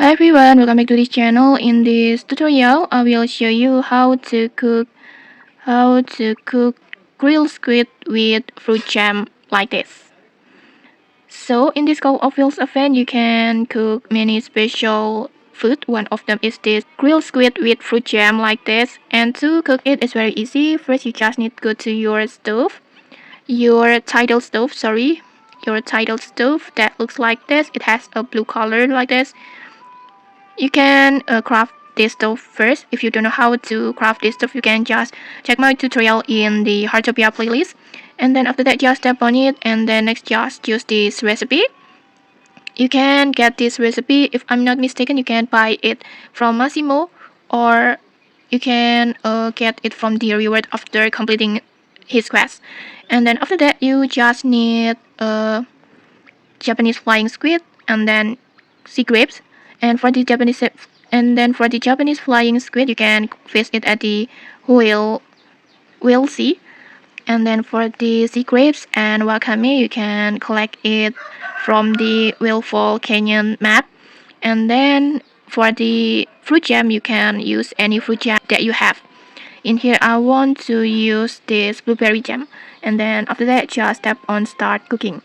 Hi everyone, welcome back to this channel. In this tutorial, I will show you how to cook grilled squid with fruit jam like this. So in this couple of wheels event, you can cook many special food. One of them is this grilled squid with fruit jam like this. And to cook it is very easy. First, you just need to go to your stove, your Tidal stove. Your Tidal stove that looks like this. It has a blue color like this. You can craft this stove first. If you don't know how to craft this stove, you can just check my tutorial in the Heartopia playlist. And then after that, just tap on it, and then next just use this recipe. You can get this recipe, if I'm not mistaken, you can buy it from Massimo, or you can get it from the reward after completing his quest. And then after that, you just need Japanese flying squid, and then sea grapes. And for the Japanese flying squid, you can fish it at the whale sea. And then for the sea grapes and wakame, you can collect it from the Whalefall Canyon map. And then for the fruit jam, you can use any fruit jam that you have. In here, I want to use this blueberry jam. And then after that, just tap on start cooking.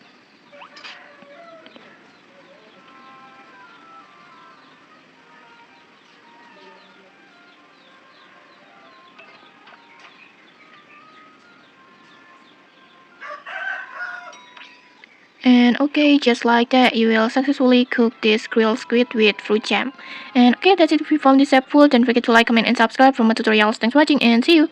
And okay, just like that, you will successfully cook this grilled squid with fruit jam. And okay, that's it from this episode. Don't forget to like, comment, and subscribe for more tutorials. Thanks for watching, and see you!